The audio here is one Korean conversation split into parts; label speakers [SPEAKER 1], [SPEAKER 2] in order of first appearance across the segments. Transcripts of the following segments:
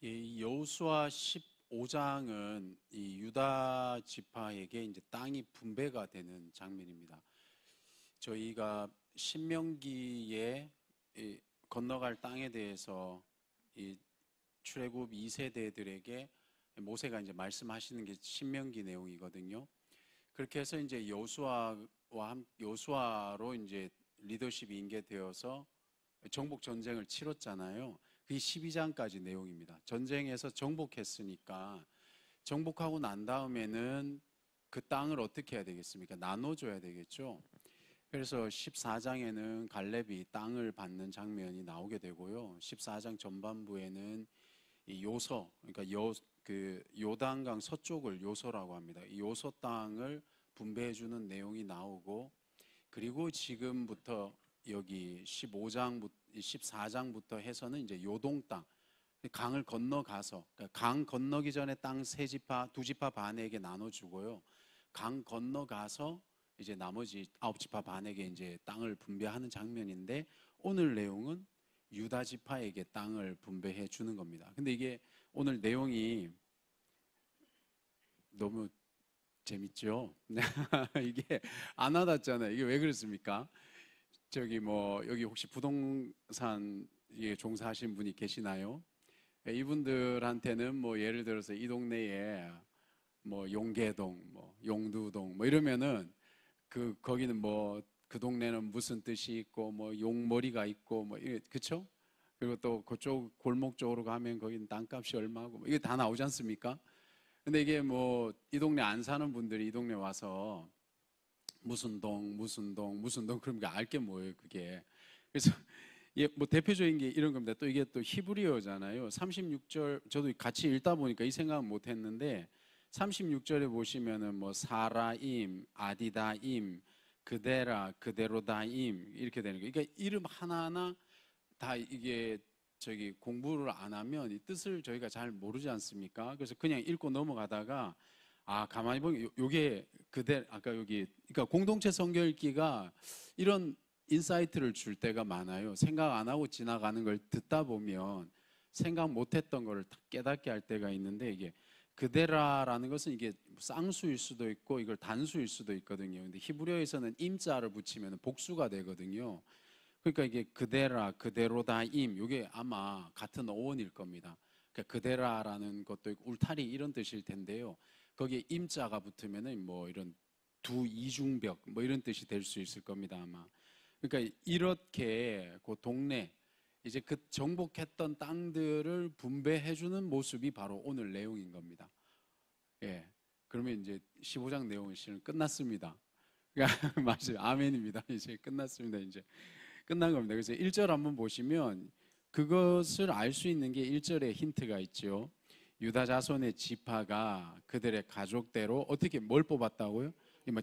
[SPEAKER 1] 이 여호수아 15장은 이 유다 지파에게 이제 땅이 분배가 되는 장면입니다. 저희가 신명기에 이 건너갈 땅에 대해서 이 출애굽 2세대들에게 모세가 이제 말씀하시는 게 신명기 내용이거든요. 그렇게 해서 이제 여호수아로 이제 리더십이 인계되어서 정복 전쟁을 치렀잖아요. 그게 12장까지 내용입니다. 전쟁에서 정복했으니까 정복하고 난 다음에는 그 땅을 어떻게 해야 되겠습니까? 나눠줘야 되겠죠. 그래서 14장에는 갈렙이 땅을 받는 장면이 나오게 되고요. 14장 전반부에는 이 요소, 그러니까 요단강 서쪽을 요소라고 합니다. 이 요소 땅을 분배해주는 내용이 나오고, 그리고 지금부터 여기 14장부터 해서는 이제 요동 땅, 강을 건너가서, 그러니까 강 건너기 전에 땅 두 지파 반에게 나눠주고요. 강 건너가서 이제 나머지 9지파 반에게 이제 땅을 분배하는 장면인데, 오늘 내용은 유다 지파에게 땅을 분배해 주는 겁니다. 근데 이게 오늘 내용이 너무 재밌죠? 이게 안 와닿잖아요. 이게 왜 그렇습니까? 여기 혹시 부동산 종사하신 분이 계시나요? 이분들한테는 뭐 예를 들어서 이 동네에 뭐 용계동, 뭐 용두동 뭐 이러면은 거기는 뭐 그 동네는 무슨 뜻이 있고 뭐 용머리가 있고 뭐 그쵸? 그리고 또 그쪽 골목 쪽으로 가면 거기는 땅값이 얼마고 뭐 이게 다 나오지 않습니까? 근데 이게 뭐 이 동네 안 사는 분들이 이 동네 와서 무슨 동 그럼 알게 뭐예요 그게. 그래서 뭐 대표적인 게 이런 겁니다. 또 이게 또 히브리어잖아요. 36절 저도 같이 읽다 보니까 이 생각은 못 했는데 36절에 보시면은 뭐 사라임, 아디다임, 그데라, 그데로다임 이렇게 되는 거예요. 그러니까 이름 하나하나 다 이게 공부를 안 하면 이 뜻을 저희가 잘 모르지 않습니까? 그래서 그냥 읽고 넘어가다가 가만히 보면 요게 아까 여기 그러니까 공동체 성경 읽기가 이런 인사이트를 줄 때가 많아요. 생각 안 하고 지나가는 걸 듣다 보면 생각 못했던 거를 깨닫게 할 때가 있는데, 이게 그데라라는 것은 이게 쌍수일 수도 있고 이걸 단수일 수도 있거든요. 근데 히브리어에서는 임자를 붙이면 복수가 되거든요. 그러니까 이게 그데라, 그데로다임 이게 아마 같은 어원일 겁니다. 그러니까 그데라라는 것도 있고 울타리 이런 뜻일 텐데요. 거기에 임자가 붙으면은 뭐 이런 두 이중벽 뭐 이런 뜻이 될 수 있을 겁니다 아마. 그러니까 이렇게 그 동네 이제 그 정복했던 땅들을 분배해주는 모습이 바로 오늘 내용인 겁니다. 예. 그러면 이제 15장 내용은 실은 끝났습니다. 그러니까 맞아요. 아멘입니다. 이제 끝났습니다. 이제 끝난 겁니다. 그래서 1절 한번 보시면 그것을 알 수 있는 게 1절에 힌트가 있죠. 유다 자손의 지파가 그들의 가족대로 어떻게 뭘 뽑았다고요?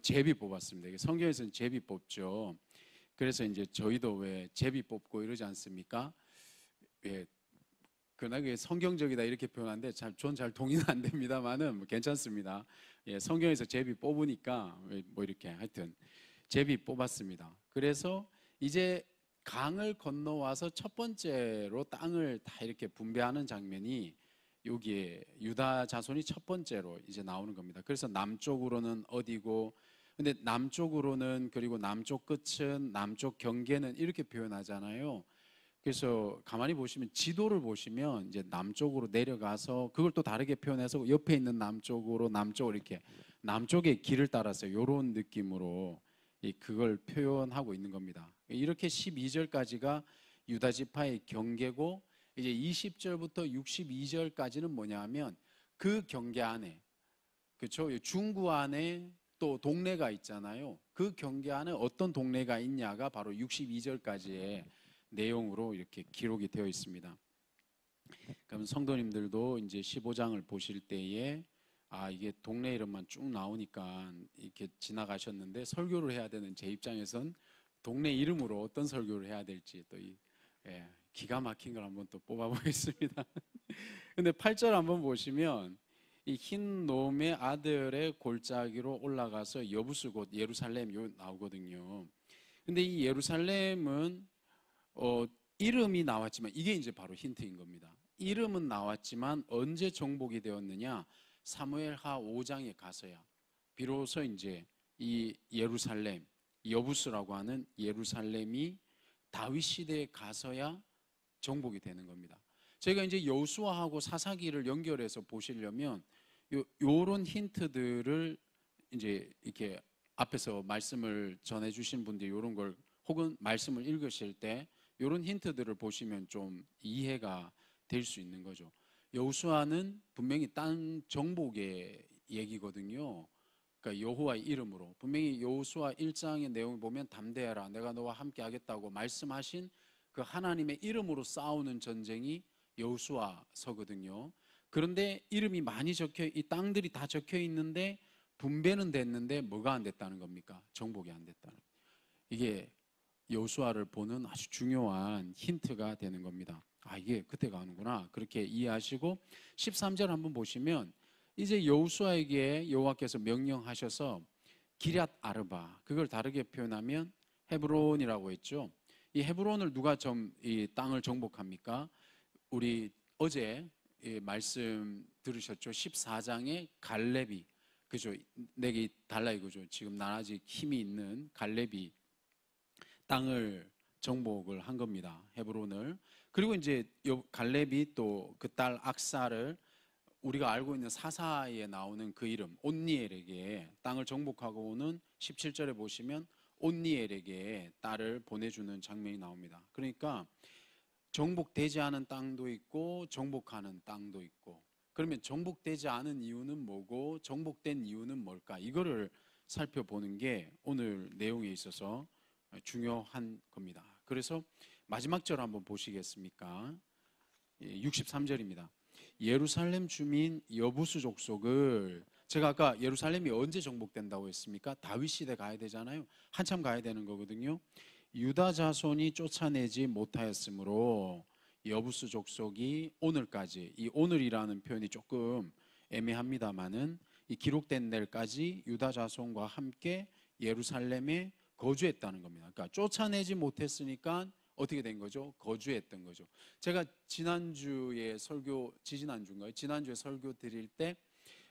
[SPEAKER 1] 제비 뽑았습니다. 성경에서는 제비 뽑죠. 그래서 이제 저희도 왜 제비 뽑고 이러지 않습니까? 예, 그러나 그게 성경적이다 이렇게 표현하는데 전 잘 동의는 안 됩니다만은 뭐 괜찮습니다. 예, 성경에서 제비 뽑으니까 뭐 이렇게 하여튼 제비 뽑았습니다. 그래서 이제 강을 건너와서 첫 번째로 땅을 다 이렇게 분배하는 장면이 여기에 유다 자손이 첫 번째로 이제 나오는 겁니다. 그래서 남쪽으로는 어디고, 근데 남쪽으로는 그리고 남쪽 끝은 남쪽 경계는 이렇게 표현하잖아요. 그래서 가만히 보시면 지도를 보시면 이제 남쪽으로 내려가서 그걸 또 다르게 표현해서 옆에 있는 남쪽으로 이렇게 남쪽의 길을 따라서 이런 느낌으로 그걸 표현하고 있는 겁니다. 이렇게 12절까지가 유다 지파의 경계고, 이제 20절부터 62절까지는 뭐냐 하면 그 경계 안에, 그렇죠? 중구 안에 또 동네가 있잖아요. 그 경계 안에 어떤 동네가 있냐가 바로 62절까지의 내용으로 이렇게 기록이 되어 있습니다. 그럼 성도님들도 이제 15장을 보실 때에 이게 동네 이름만 쭉 나오니까 이렇게 지나가셨는데, 설교를 해야 되는 제 입장에선 동네 이름으로 어떤 설교를 해야 될지 또 기가 막힌 걸 한번 또 뽑아보겠습니다. 근데 8절 한번 보시면 이 흰 놈의 아들의 골짜기로 올라가서 여부수 곧 예루살렘 나오거든요. 근데 이 예루살렘은 이름이 나왔지만 이게 이제 바로 힌트인 겁니다. 이름은 나왔지만 언제 정복이 되었느냐? 사무엘하 5장에 가서야 비로소 이제 이 예루살렘, 여부스라고 하는 예루살렘이 다윗 시대에 가서야 정복이 되는 겁니다. 저희가 이제 여호수아하고 사사기를 연결해서 보시려면 요런 힌트들을 이제 이렇게 앞에서 말씀을 전해 주신 분들이 요런 걸 혹은 말씀을 읽으실 때 요런 힌트들을 보시면 좀 이해가 될 수 있는 거죠. 여호수아는 분명히 땅 정복의 얘기거든요. 그러니까 여호와의 이름으로 분명히 여호수아 1장의 내용을 보면 담대하라 내가 너와 함께 하겠다고 말씀하신 그 하나님의 이름으로 싸우는 전쟁이 여호수아서거든요. 그런데 이름이 많이 적혀 이 땅들이 다 적혀 있는데 분배는 됐는데 뭐가 안 됐다는 겁니까? 정복이 안 됐다는. 이게 여호수아를 보는 아주 중요한 힌트가 되는 겁니다. 아, 이게 그때 가는구나. 그렇게 이해하시고 13절 한번 보시면 이제 여호수아에게 여호와께서 명령하셔서 기럇 아르바, 그걸 다르게 표현하면 헤브론이라고 했죠. 이 헤브론을 누가 이 땅을 정복합니까? 우리 어제 말씀 들으셨죠? 14장에 갈렙이, 그죠? 내게 달라 이거죠. 지금 나라지 힘이 있는 갈렙이 땅을 정복을 한 겁니다. 헤브론을. 그리고 이제 갈렙이 또 그 딸 악사를 우리가 알고 있는 사사에 나오는 그 이름 온니엘에게 땅을 정복하고 오는 17절에 보시면 온니엘에게 딸을 보내주는 장면이 나옵니다. 그러니까 정복되지 않은 땅도 있고 정복하는 땅도 있고, 그러면 정복되지 않은 이유는 뭐고 정복된 이유는 뭘까? 이거를 살펴보는 게 오늘 내용에 있어서 중요한 겁니다. 그래서 마지막 절 한번 보시겠습니까? 63절입니다. 예루살렘 주민 여부수 족속을, 제가 아까 예루살렘이 언제 정복된다고 했습니까? 다윗 시대 가야 되잖아요. 한참 가야 되는 거거든요. 유다 자손이 쫓아내지 못하였으므로 여부수 족속이 오늘까지, 이 오늘이라는 표현이 조금 애매합니다만은 이 기록된 날까지 유다 자손과 함께 예루살렘에 거주했다는 겁니다. 그러니까 쫓아내지 못했으니까 어떻게 된 거죠? 거주했던 거죠. 제가 지난주에 지난주인가요? 지난주에 설교 드릴 때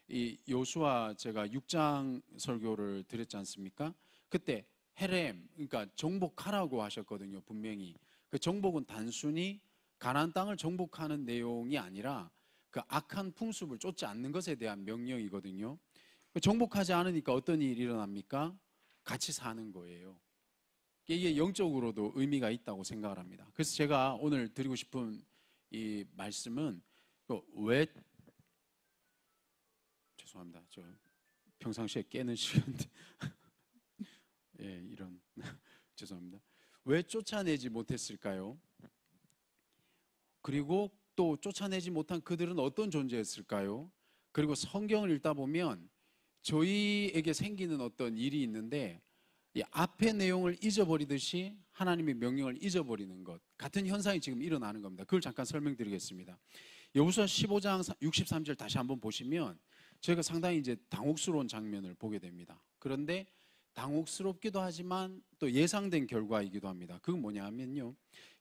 [SPEAKER 1] 이 여호수아 제가 6장 설교를 드렸지 않습니까? 그때 헤렘, 그러니까 정복하라고 하셨거든요. 분명히 그 정복은 단순히 가나안 땅을 정복하는 내용이 아니라 그 악한 풍습을 쫓지 않는 것에 대한 명령이거든요. 정복하지 않으니까 어떤 일이 일어납니까? 같이 사는 거예요. 이게 영적으로도 의미가 있다고 생각을 합니다. 그래서 제가 오늘 드리고 싶은 이 말씀은 왜, 죄송합니다. 저 평상시에 깨는 시간인데 예, 이런 죄송합니다. 왜 쫓아내지 못했을까요? 그리고 또 쫓아내지 못한 그들은 어떤 존재였을까요? 그리고 성경을 읽다 보면 저희에게 생기는 어떤 일이 있는데 이 앞의 내용을 잊어버리듯이 하나님의 명령을 잊어버리는 것 같은 현상이 지금 일어나는 겁니다. 그걸 잠깐 설명드리겠습니다. 여호수아 15장 63절 다시 한번 보시면 저희가 상당히 이제 당혹스러운 장면을 보게 됩니다. 그런데 당혹스럽기도 하지만 또 예상된 결과이기도 합니다. 그건 뭐냐 하면요,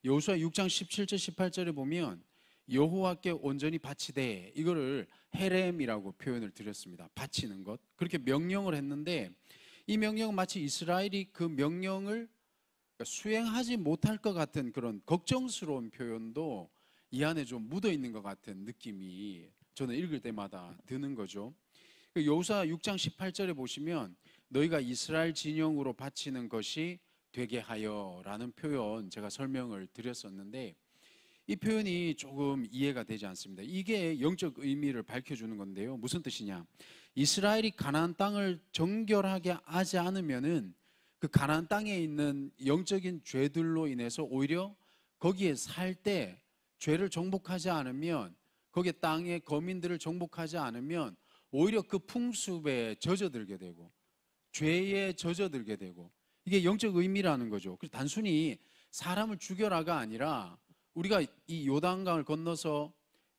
[SPEAKER 1] 여호수아 6장 17절 18절에 보면 여호와께 온전히 바치되, 이거를 헤렘이라고 표현을 드렸습니다. 바치는 것, 그렇게 명령을 했는데 이 명령은 마치 이스라엘이 그 명령을 수행하지 못할 것 같은 그런 걱정스러운 표현도 이 안에 좀 묻어 있는 것 같은 느낌이 저는 읽을 때마다 드는 거죠. 여호수아 6장 18절에 보시면 너희가 이스라엘 진영으로 바치는 것이 되게 하여 라는 표현 제가 설명을 드렸었는데 이 표현이 조금 이해가 되지 않습니다. 이게 영적 의미를 밝혀주는 건데요. 무슨 뜻이냐? 이스라엘이 가나안 땅을 정결하게 하지 않으면은 그 가나안 땅에 있는 영적인 죄들로 인해서 오히려 거기에 살 때 죄를 정복하지 않으면, 거기에 땅의 거민들을 정복하지 않으면 오히려 그 풍습에 젖어들게 되고 죄에 젖어들게 되고, 이게 영적 의미라는 거죠. 그래서 단순히 사람을 죽여라가 아니라 우리가 이 요단강을 건너서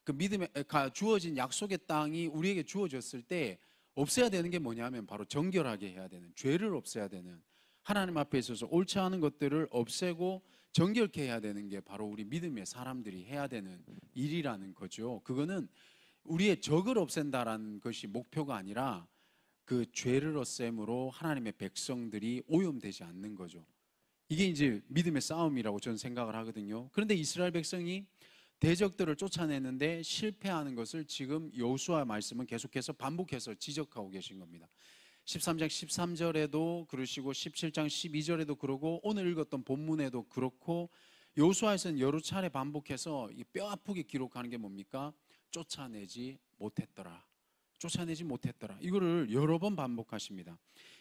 [SPEAKER 1] 그 믿음에 주어진 약속의 땅이 우리에게 주어졌을 때 없애야 되는 게 뭐냐면 바로 정결하게 해야 되는, 죄를 없애야 되는, 하나님 앞에 있어서 옳지 않은 것들을 없애고 정결케 해야 되는 게 바로 우리 믿음의 사람들이 해야 되는 일이라는 거죠. 그거는 우리의 적을 없앤다라는 것이 목표가 아니라 그 죄를 없앰으로 하나님의 백성들이 오염되지 않는 거죠. 이게 이제 믿음의 싸움이라고 저는 생각을 하거든요. 그런데 이스라엘 백성이 대적들을 쫓아내는데 실패하는 것을 지금 여호수아 말씀은 계속해서 반복해서 지적하고 계신 겁니다. 13장 13절에도 그러시고 17장 12절에도 그러고 오늘 읽었던 본문에도 그렇고 여호수아에서는 여러 차례 반복해서 뼈 아프게 기록하는 게 뭡니까? 쫓아내지 못했더라. 쫓아내지 못했더라. 이거를 여러 번 반복하십니다.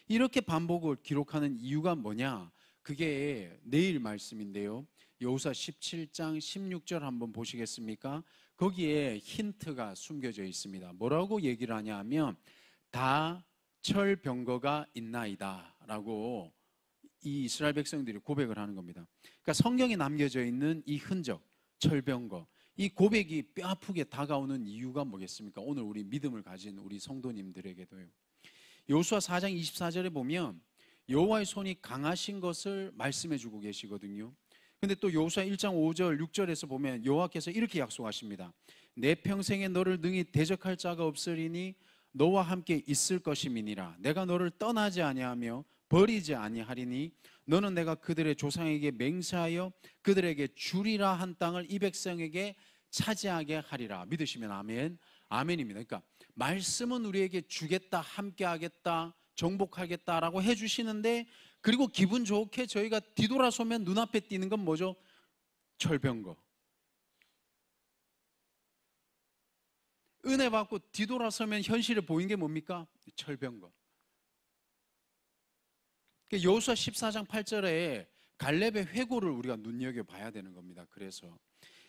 [SPEAKER 1] 이렇게 반복을 기록하는 이유가 뭐냐? 그게 내일 말씀인데요. 여호수아 17장 16절 한번 보시겠습니까? 거기에 힌트가 숨겨져 있습니다. 뭐라고 얘기를 하냐 하면 다 철병거가 있나이다 라고 이 이스라엘 백성들이 고백을 하는 겁니다. 그러니까 성경에 남겨져 있는 이 흔적, 철병거, 이 고백이 뼈아프게 다가오는 이유가 뭐겠습니까? 오늘 우리 믿음을 가진 우리 성도님들에게도요. 여호수아 4장 24절에 보면 여호와의 손이 강하신 것을 말씀해 주고 계시거든요. 근데 또 여호수아 1장 5절 6절에서 보면 여호와께서 이렇게 약속하십니다. 내 평생에 너를 능히 대적할 자가 없으리니 너와 함께 있을 것임이니라. 내가 너를 떠나지 아니하며 버리지 아니하리니 너는 내가 그들의 조상에게 맹세하여 그들에게 주리라 한 땅을 이 백성에게 차지하게 하리라. 믿으시면 아멘. 아멘입니다. 그러니까 말씀은 우리에게 주겠다, 함께 하겠다, 정복하겠다라고 해주시는데, 그리고 기분 좋게 저희가 뒤돌아서면 눈앞에 띄는 건 뭐죠? 철병거. 은혜 받고 뒤돌아서면 현실에 보인 게 뭡니까? 철병거. 여호수아 14장 8절에 갈렙의 회고를 우리가 눈여겨봐야 되는 겁니다. 그래서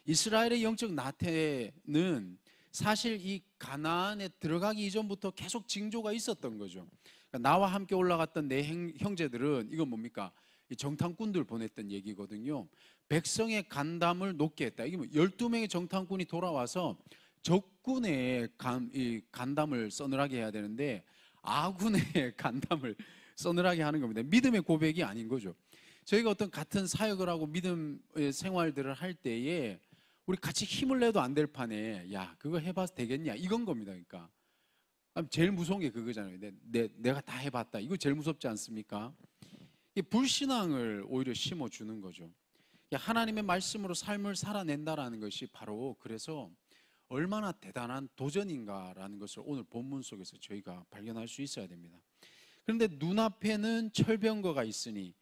[SPEAKER 1] 이스라엘의 영적 나태는 사실 이 가나안에 들어가기 이전부터 계속 징조가 있었던 거죠. 그러니까 나와 함께 올라갔던 내 형제들은 이건 뭡니까? 이 정탐꾼들 보냈던 얘기거든요. 백성의 간담을 높게 했다. 이게 뭐 12명의 정탐꾼이 돌아와서 적군의 간담을 서늘하게 해야 되는데 아군의 간담을 서늘하게 하는 겁니다. 믿음의 고백이 아닌 거죠. 저희가 어떤 같은 사역을 하고 믿음의 생활들을 할 때에 우리 같이 힘을 내도 안 될 판에 야 그거 해봐서 되겠냐 이건 겁니다. 그러니까 제일 무서운 게 그거잖아요. 내가 다 해봤다. 이거 제일 무섭지 않습니까? 불신앙을 오히려 심어주는 거죠. 하나님의 말씀으로 삶을 살아낸다라는 것이 바로 그래서 얼마나 대단한 도전인가라는 것을 오늘 본문 속에서 저희가 발견할 수 있어야 됩니다. 그런데 눈앞에는 철병거가 있으니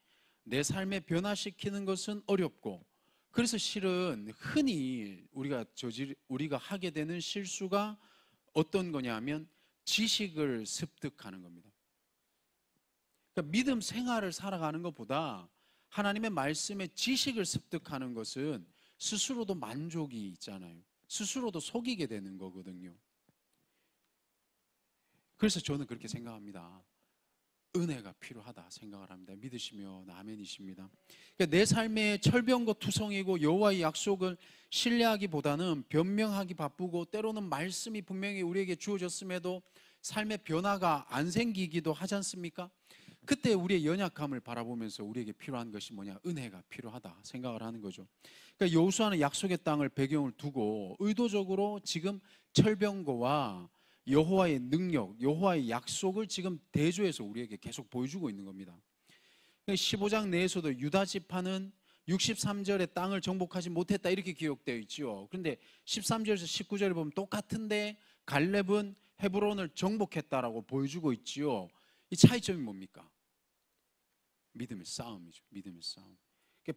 [SPEAKER 1] 내 삶에 변화시키는 것은 어렵고, 그래서 실은 흔히 우리가 하게 되는 실수가 어떤 거냐면 지식을 습득하는 겁니다. 그러니까 믿음 생활을 살아가는 것보다 하나님의 말씀에 지식을 습득하는 것은 스스로도 만족이 있잖아요. 스스로도 속이게 되는 거거든요. 그래서 저는 그렇게 생각합니다. 은혜가 필요하다 생각을 합니다. 믿으시면 아멘이십니다. 그러니까 내 삶의 철병거 투성이고 여호와의 약속을 신뢰하기보다는 변명하기 바쁘고, 때로는 말씀이 분명히 우리에게 주어졌음에도 삶의 변화가 안 생기기도 하지 않습니까? 그때 우리의 연약함을 바라보면서 우리에게 필요한 것이 뭐냐? 은혜가 필요하다 생각을 하는 거죠. 그러니까 여호수아는 약속의 땅을 배경을 두고 의도적으로 지금 철병거와 여호와의 능력, 여호와의 약속을 지금 대조해서 우리에게 계속 보여주고 있는 겁니다. 15장 내에서도 유다 지파는 63절에 땅을 정복하지 못했다 이렇게 기록되어 있죠. 그런데 13절에서 19절에 보면 똑같은데 갈렙은 헤브론을 정복했다라고 보여주고 있지요. 이 차이점이 뭡니까? 믿음의 싸움이죠. 믿음의 싸움.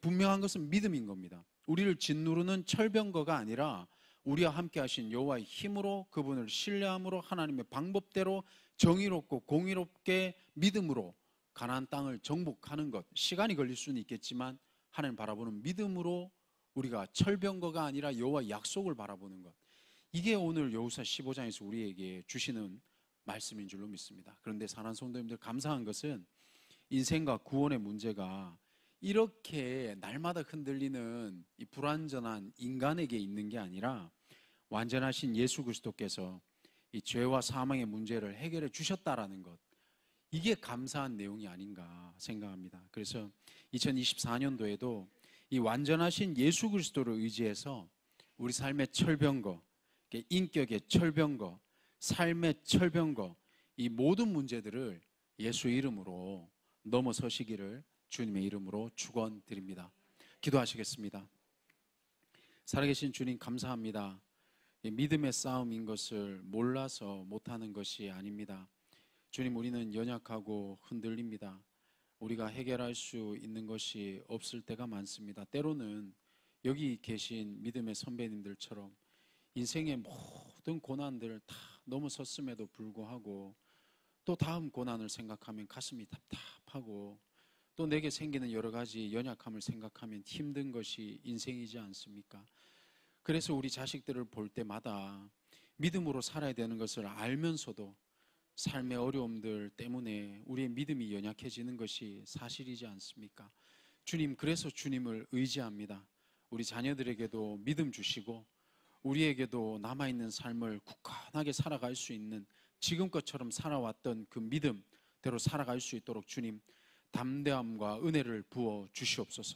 [SPEAKER 1] 분명한 것은 믿음인 겁니다. 우리를 짓누르는 철병거가 아니라 우리와 함께 하신 여호와의 힘으로, 그분을 신뢰함으로, 하나님의 방법대로 정의롭고 공의롭게 믿음으로 가나안 땅을 정복하는 것. 시간이 걸릴 수는 있겠지만 하나님 바라보는 믿음으로 우리가 철병거가 아니라 여호와의 약속을 바라보는 것. 이게 오늘 여호수아 15장에서 우리에게 주시는 말씀인 줄로 믿습니다. 그런데 사랑하는 성도님들, 감사한 것은 인생과 구원의 문제가 이렇게 날마다 흔들리는 이 불완전한 인간에게 있는 게 아니라 완전하신 예수 그리스도께서 이 죄와 사망의 문제를 해결해 주셨다라는 것, 이게 감사한 내용이 아닌가 생각합니다. 그래서 2024년도에도 이 완전하신 예수 그리스도를 의지해서 우리 삶의 철병거, 인격의 철병거, 삶의 철병거, 이 모든 문제들을 예수 이름으로 넘어서시기를 주님의 이름으로 축원드립니다. 기도하시겠습니다. 살아계신 주님 감사합니다. 믿음의 싸움인 것을 몰라서 못하는 것이 아닙니다. 주님, 우리는 연약하고 흔들립니다. 우리가 해결할 수 있는 것이 없을 때가 많습니다. 때로는 여기 계신 믿음의 선배님들처럼 인생의 모든 고난들을 다 넘어섰음에도 불구하고 또 다음 고난을 생각하면 가슴이 답답하고 또 내게 생기는 여러 가지 연약함을 생각하면 힘든 것이 인생이지 않습니까? 그래서 우리 자식들을 볼 때마다 믿음으로 살아야 되는 것을 알면서도 삶의 어려움들 때문에 우리의 믿음이 연약해지는 것이 사실이지 않습니까? 주님, 그래서 주님을 의지합니다. 우리 자녀들에게도 믿음 주시고 우리에게도 남아있는 삶을 굳건하게 살아갈 수 있는 지금것처럼 살아왔던 그 믿음대로 살아갈 수 있도록 주님 담대함과 은혜를 부어 주시옵소서.